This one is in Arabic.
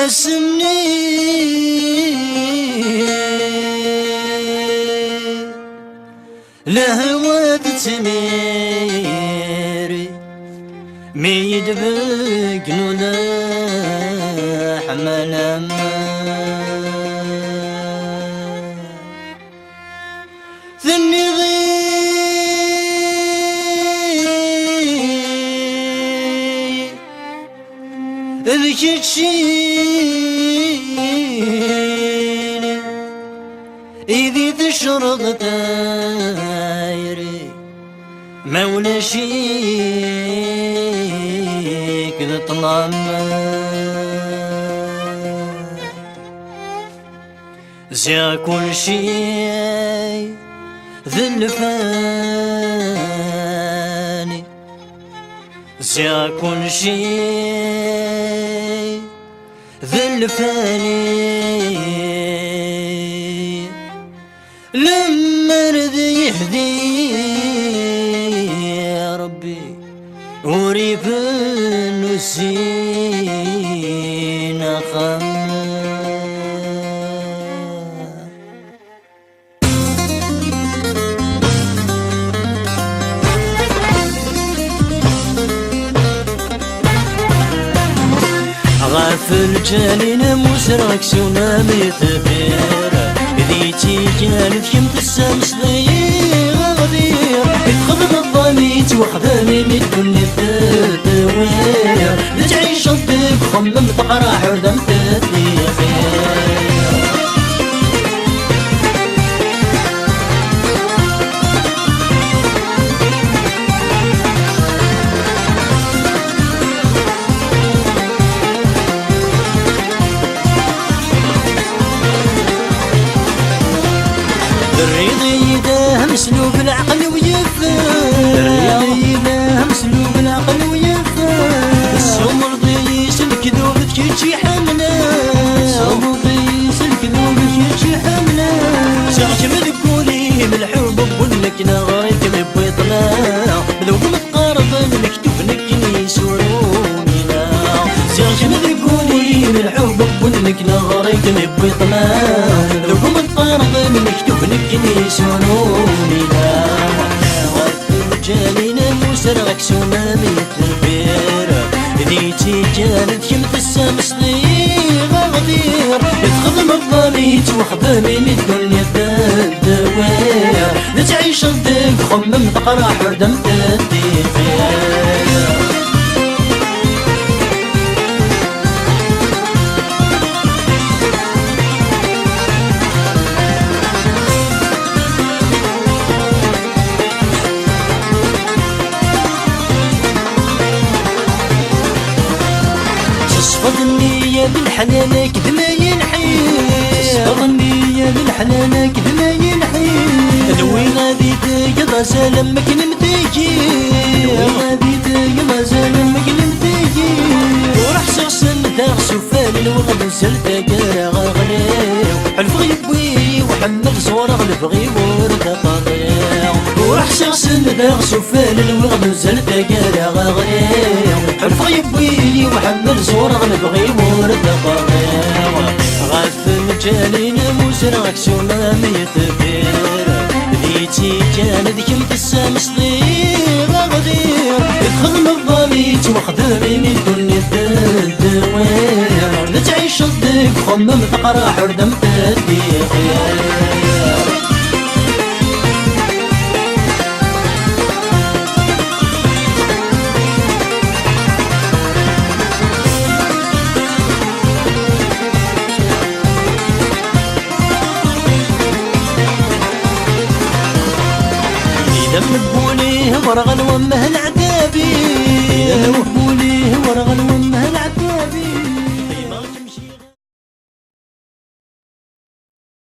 سمني لهوى تميري مي يدبق نولا حمل ثني ضي ذيك تشيني إذي تشرق دايري مولا شيك ذطلم زي كل شي ذلفاني زي كل شي ذلفاني لما رضي يهدي ربي وريف النسين خم غافل جانين مسرك سونامي تبير ذيتي كانت كم تسامس لي غدير تخدم الضميت وخدامي من كل التدوير لتعيش الضيق خمم تقرا حردم تدير الريضي ده مسلوب العقل ويفهم الريضي ده مسلوب العقل ويفهم السوم رضيس الكذوب تكيتشي حمله السوم رضيس الكذوب تكيتشي حمله سرج مذكولي من الحب بولك نغريك مبوي طلع بذوق متقارب مكتوب نكني سوروني لا سرج مذكولي من الحب بولك نغريك مبوي طلع بذوق متقارب مكتوب نكني سونوني لا غفل جالينا مسرعك سونامي تنبير ذيتي كانت كم تسامس لي غدير تخدم الضميت وخدامي من كل الدوير لتعيش الضيق خمم تقرا حردم تدير تصفى النية بالحنانك ذما ينحير تصفى النية بالحنانك ذما ينحير ذوي غادي تقضى سلامك نمتيجي غادي تقضى سلامك نمتيجي وراح سغسن داغ سفال الوغد وسلتا كارا غغليو حلف غيبوي وحمل صورة غلف غيبور تقاطيع وراح سغسن داغ سفال الوغد وسلتا كارا غغليو حلف غيبوي وحمل صورة غلف غيبور تقاطيع غاف مجالين مسرعك سونامي تبير ذيتي كانت كم تسامس لي غدير تخدم الضميت وخدامي من كل الدوير لتعيش الضيق خمم تقرا حردم تدير مقبوليه ورغل ومه العذابي مقبوليه ورغل ومه